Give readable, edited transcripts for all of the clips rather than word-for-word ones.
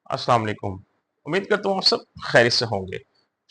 अस्सलाम वालेकुम। उम्मीद करता हूँ आप सब खैरियत से होंगे।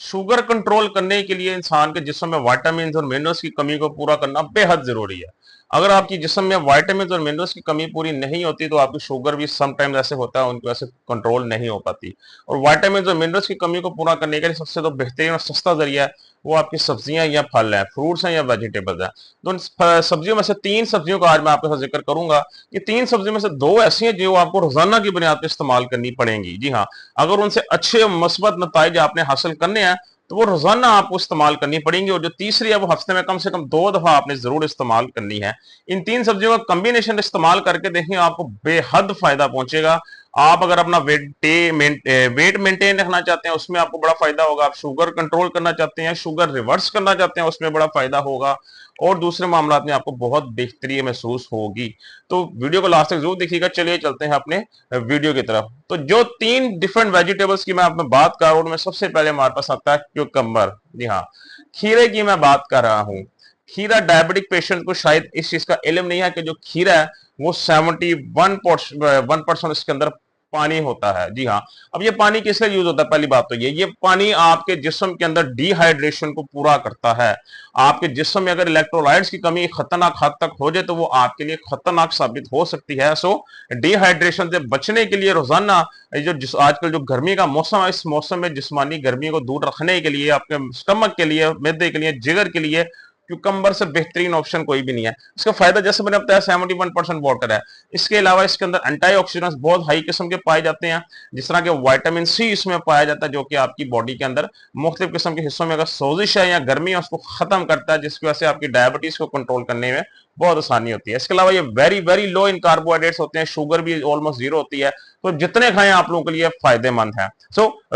शुगर कंट्रोल करने के लिए इंसान के जिस्म में विटामिन और मिनरल्स की कमी को पूरा करना बेहद जरूरी है। अगर आपकी जिस्म में विटामिन और मिनरल्स की कमी पूरी नहीं होती तो आपकी शुगर भी समटाइम्स ऐसे होता है, उनकी वजह से कंट्रोल नहीं हो पाती। और विटामिन और मिनरल्स की कमी को पूरा करने के लिए सबसे तो बेहतरीन और सस्ता जरिया है वो आपकी सब्जियां या फल है, फ्रूट्स हैं या वेजिटेबल्स हैं। तो इन सब्जियों में से तीन सब्जियों का आज मैं आपके साथ जिक्र करूंगा। ये तीन सब्जियों में से दो ऐसी हैं जो आपको रोजाना की बुनियाद पर इस्तेमाल करनी पड़ेंगी। जी हाँ, अगर उनसे अच्छे मस्बत नताइज आपने हासिल करने हैं तो वो रोजाना आपको इस्तेमाल करनी पड़ेंगी, और जो तीसरी है वो हफ्ते में कम से कम 2 दफा आपने जरूर इस्तेमाल करनी है। इन तीन सब्जियों का कॉम्बिनेशन इस्तेमाल करके देखें, आपको बेहद फायदा पहुंचेगा। आप अगर अपना वेट मेंटेन रखना चाहते हैं उसमें आपको बड़ा फायदा होगा। आप शुगर कंट्रोल करना चाहते हैं, शुगर रिवर्स करना चाहते हैं, उसमें बड़ा फायदा होगा। और दूसरे मामला में आपको बहुत बेहतरी महसूस होगी। तो वीडियो को लास्ट तक जरूर देखिएगा। चलिए चलते हैं अपने वीडियो की तरफ। तो जो तीन डिफरेंट वेजिटेबल्स की मैं आप में बात कर रहा हूं उनमें सबसे पहले हमारे पास आता है क्यूकम्बर। जी हाँ, खीरे की मैं बात कर रहा हूं। खीरा डायबिटिक पेशेंट को शायद इस चीज का इल्म नहीं है कि जो खीरा है वो 1% इसके अंदर पानी होता है। जी हाँ, अब ये पानी किस लिए यूज होता है? पहली बात तो ये पानी आपके जिस्म के अंदर डिहाइड्रेशन को पूरा करता है। आपके जिस्म में अगर इलेक्ट्रोलाइट्स की कमी खतरनाक हद तक हो जाए तो वो आपके लिए खतरनाक साबित हो सकती है। सो डिहाइड्रेशन से बचने के लिए रोजाना आजकल जो गर्मी का मौसम है, इस मौसम में जिस्मानी गर्मी को दूर रखने के लिए आपके स्टमक के लिए, मैदे के लिए, जिगर के लिए क्यूकम्बर से बेहतरीन ऑप्शन कोई भी नहीं है। इसका फायदा जैसे मैंने बताया 71% वाटर है। इसके अलावा इसके अंदर एंटीऑक्सीडेंट्स बहुत हाई किस्म के पाए जाते हैं, जिस तरह के विटामिन सी इसमें पाया जाता है, जो कि आपकी बॉडी के अंदर मुख्तलिफ किस्म के हिस्सों में अगर सोजिश है या गर्मी है उसको खत्म करता है, जिसकी वजह से आपकी डायबिटीज को कंट्रोल करने में बहुत आसानी होती है। इसके अलावा ये very very low in carbohydrates होते हैं, शुगर भी ऑलमोस्ट जीरो होती है। तो जितने खाएं आप लोगों के लिए फायदेमंद है।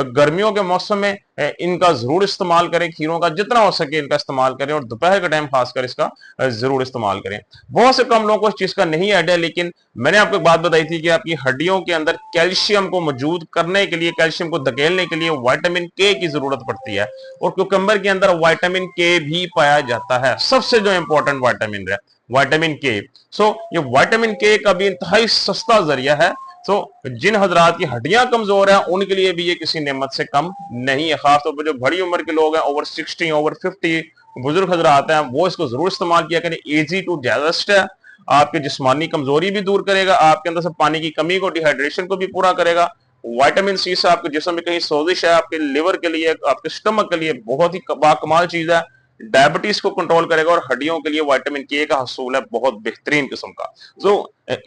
गर्मियों के मौसम में इनका जरूर इस्तेमाल करें, खीरों का जितना हो सके इनका इस्तेमाल करें, और दोपहर के टाइम खासकर इसका जरूर इस्तेमाल करें। बहुत से कम लोगों को इस चीज का नहीं आइडिया, लेकिन मैंने आपको एक बात बताई थी कि आपकी हड्डियों के अंदर कैल्शियम को मौजूद करने के लिए, कैल्शियम को धकेलने के लिए विटामिन के की जरूरत पड़ती है, और क्यूकम्बर के अंदर विटामिन के भी पाया जाता है, सबसे जो इंपॉर्टेंट विटामिन है विटामिन के। ये विटामिन के का भी इंतहाई सस्ता जरिया है। जिन हजरात की हड्डियां कमजोर हैं उनके लिए भी ये किसी नेमत से कम नहीं है। खासतौर पर जो बड़ी उम्र के लोग हैं, ओवर 60, ओवर 50 बुजुर्ग हजरात हैं, वो इसको जरूर इस्तेमाल किया करें। इजी टू डाइजेस्ट है, आपके जिस्मानी कमजोरी भी दूर करेगा, आपके अंदर से पानी की कमी को, डिहाइड्रेशन को भी पूरा करेगा। विटामिन सी से आपके जिस्म में कहीं सोजिश है, आपके लिवर के लिए, आपके स्टमक के लिए बहुत ही बाकमाल चीज है। डायबिटीज को कंट्रोल करेगा, और हड्डियों के लिए विटामिन के का हसूल है बहुत बेहतरीन किस्म का।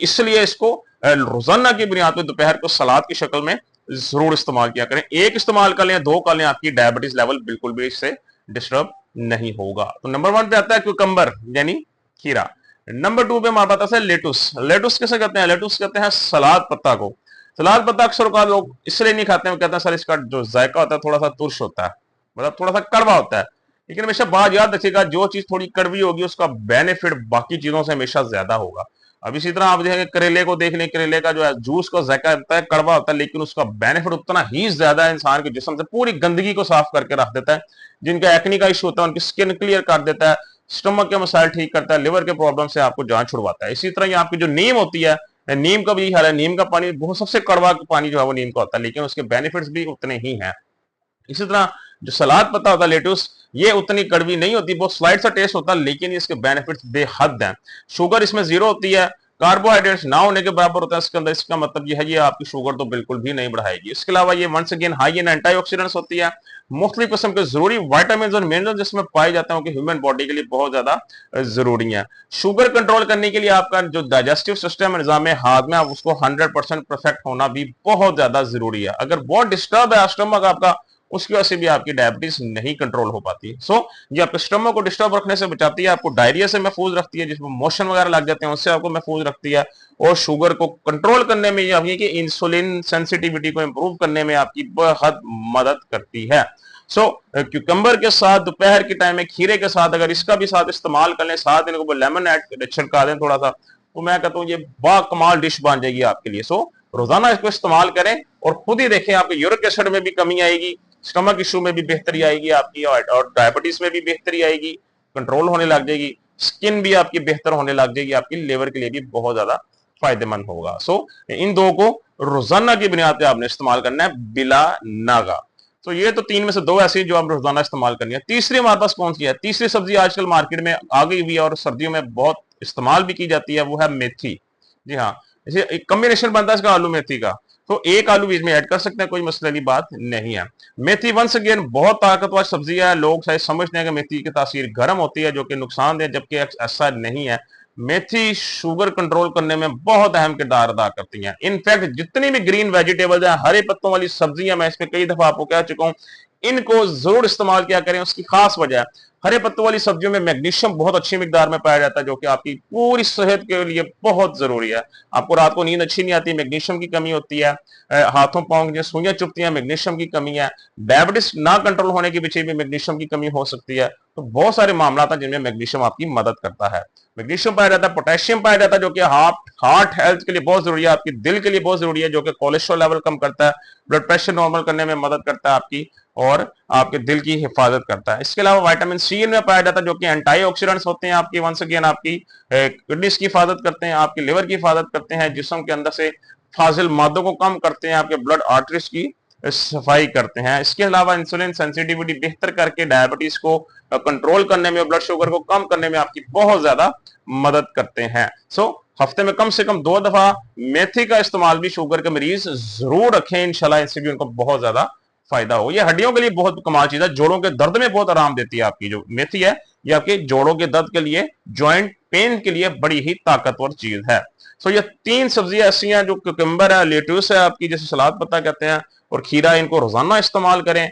इसलिए इसको रोजाना की बुनियाद पर दोपहर को सलाद की शक्ल में जरूर इस्तेमाल किया करें। एक इस्तेमाल कर लें, दो कर लें, आपकी डायबिटीज लेवल बिल्कुल भी इससे डिस्टर्ब नहीं होगा। तो नंबर 1 पे आता है क्यूकम्बर यानी खीरा। नंबर 2 पे हमारे पास है लेटुस। लेटुस किसे कहते हैं? लेटुस कहते हैं सलाद पत्ता को। सलाद पत्ता अक्सर का लोग इसलिए नहीं खाते हैं, कहते हैं सर इसका जो जायका होता है थोड़ा सा तुर्श होता है, मतलब थोड़ा सा कड़वा होता है। लेकिन हमेशा बात याद रखिएगा, जो चीज थोड़ी कड़वी होगी उसका बेनिफिट बाकी चीजों से हमेशा ज्यादा होगा। अब इसी तरह आप देखेंगे, करेले को देख लें, करेले का जो है जूस का जायका होता है कड़वा होता है, लेकिन उसका बेनिफिट उतना ही ज्यादा है, इंसान के जिस्म से पूरी गंदगी को साफ करके रख देता है। जिनका एक्नी का इशू होता है उनकी स्किन क्लियर कर देता है, स्टमक के मसाइल ठीक करता है, लिवर के प्रॉब्लम से आपको जान छुड़वाता है। इसी तरह ये आपकी जो नीम होती है, नीम का भी हाल है। नीम का पानी बहुत सबसे कड़वा पानी जो है वो नीम का होता है, लेकिन उसके बेनिफिट्स भी उतने ही हैं। इसी तरह जो सलाद पत्ता होता है लेटुस, ये उतनी कड़वी नहीं होती, बहुत स्लाइड सा टेस्ट होता है, लेकिन इसके बेनिफिट्स बेहद हैं। शुगर इसमें जीरो होती है, कार्बोहाइड्रेट्स ना होने के बराबर होता है इसके अंदर। इसका मतलब ये है ये आपकी शुगर तो बिल्कुल भी नहीं बढ़ाएगी। इसके अलावा ये once again high in antioxidants होती है। मुख्तलिफ किस्म के जरूरी विटामिन और मिनरल्स जिसमें पाए जाते हैं कि ह्यूमन बॉडी के लिए बहुत ज्यादा जरूरी है। शुगर कंट्रोल करने के लिए आपका जो डाइजेस्टिव सिस्टम निजाम हाजमा है उसको 100% परफेक्ट होना भी बहुत ज्यादा जरूरी है। अगर बहुत डिस्टर्ब है स्टमक आपका, उसकी वजह से भी आपकी डायबिटीज नहीं कंट्रोल हो पाती। ये आपके स्टमक को डिस्टर्ब रखने से बचाती है, आपको डायरिया से महफूज रखती है, जिसमें मोशन वगैरह लग जाते हैं उससे आपको महफूज रखती है, और शुगर को कंट्रोल करने में यानी कि इंसुलिन सेंसिटिविटी को इंप्रूव करने में आपकी बहुत मदद करती है। क्यूकम्बर के साथ दोपहर के टाइम में खीरे के साथ अगर इसका भी साथ इस्तेमाल कर लें, साथ इनको लेमन ऐड छिड़का दें थोड़ा सा, तो मैं कहता हूँ ये बाकमाल डिश बन जाएगी आपके लिए। रोजाना इसको इस्तेमाल करें और खुद ही देखें आपके यूरिक एसिड में भी कमी आएगी, स्टमक इशू में भी बेहतरी आएगी आपकी, और डायबिटीज में भी बेहतरी आएगी, कंट्रोल होने लग जाएगी, स्किन भी आपकी बेहतर होने लग जाएगी, आपकी लिवर के लिए भी बहुत ज्यादा फायदेमंद होगा। इन दो को रोजाना की बुनियाद पे आपने इस्तेमाल करना है बिला नागा। तो ये तो 3 में से 2 ऐसी जो आप रोजाना इस्तेमाल करनी है। तीसरी हमारे पास कौन सी है? तीसरी सब्जी आजकल मार्केट में आ गई हुई है और सर्दियों में बहुत इस्तेमाल भी की जाती है, वो है मेथी। जी हाँ, इसे एक कॉम्बिनेशन बनता है इसका आलू मेथी का, तो एक आलू बीच में ऐड कर सकते हैं, कोई मसले की बात नहीं है। मेथी वंस अगेन बहुत ताकतवर सब्जी है। लोग शायद समझते हैं कि मेथी की तासीर गर्म होती है, जो कि नुकसानदेह, जबकि ऐसा नहीं है। मेथी शुगर कंट्रोल करने में बहुत अहम किरदार अदा करती हैं। इनफैक्ट जितनी भी ग्रीन वेजिटेबल्स हैं, हरे पत्तों वाली सब्जियां, मैं इसमें कई दफा आपको कह चुका हूं, इनको जरूर इस्तेमाल किया करें। उसकी खास वजह है, हरे पत्तों वाली सब्जियों में मैग्नीशियम बहुत अच्छी मिकदार में पाया जाता है, जो कि आपकी पूरी सेहत के लिए बहुत जरूरी है। आपको रात को नींद अच्छी नहीं आती, मैग्नीशियम की कमी होती है। हाथों पांव जो सुइयां चुभती हैं, मैग्नीशियम की कमी है। डायबिटीज ना कंट्रोल होने के पीछे भी मैग्नीशियम की कमी हो सकती है। तो बहुत सारे मामला हैं जिनमें मैग्नीशियम आपकी मदद करता है। मैग्नीशियम पाया जाता है, पोटेशियम पाया जाता है, जो कि हार्ट हेल्थ के लिए बहुत जरूरी है, आपकी दिल के लिए बहुत जरूरी है, जो कि कोलेस्ट्रॉल लेवल कम करता है, ब्लड प्रेशर नॉर्मल करने में मदद करता है आपकी, और आपके दिल की हिफाजत करता है। इसके अलावा विटामिन सी इनमें पाया जाता है, जो कि एंटीऑक्सीडेंट्स होते हैं आपकी, वंस अगेन आपकी किडनीज की हिफाजत करते हैं, आपकी लिवर की हिफाजत करते हैं, जिस्म के अंदर से फाजिल मादों को कम करते हैं, आपके ब्लड आर्टरीज की सफाई करते हैं। इसके अलावा इंसुलिन सेंसिटिविटी बेहतर करके डायबिटीज को कंट्रोल करने में, ब्लड शुगर को कम करने में आपकी बहुत ज्यादा मदद करते हैं। हफ्ते में कम से कम 2 दफा मेथी का इस्तेमाल भी शुगर के मरीज जरूर रखें, इंशाल्लाह इससे भी उनको बहुत ज्यादा फायदा हो। ये हड्डियों के लिए बहुत कमाल चीज है, जोड़ों के दर्द में बहुत आराम देती है। आपकी जो मेथी है, ये आपके जोड़ों के दर्द के लिए, ज्वाइंट पेन के लिए बड़ी ही ताकतवर चीज है। ये 3 सब्जियां ऐसी हैं, जो कुकम्बर है, लेट्यूस है आपकी, जैसे सलाद पत्ता कहते हैं, और खीरा, इनको रोजाना इस्तेमाल करें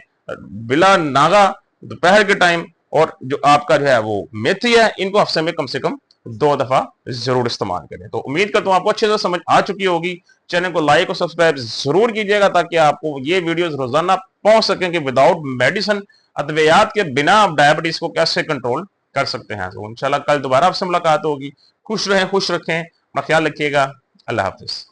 बिला नागा दोपहर के टाइम। और जो आपका जो है वो मेथी है, इनको हफ्ते में कम से कम 2 दफा जरूर इस्तेमाल करें। तो उम्मीद करता हूं आपको अच्छे से समझ आ चुकी होगी। चैनल को लाइक और सब्सक्राइब जरूर कीजिएगा, ताकि आपको ये वीडियोस रोजाना पहुंच सकें कि विदाउट मेडिसिन, अद्वियात के बिना आप डायबिटीज को कैसे कंट्रोल कर सकते हैं। तो इंशाल्लाह कल दोबारा आपसे मुलाकात होगी। खुश रहें, खुश रखें, अपना ख्याल रखिएगा। अल्लाह हाफिज।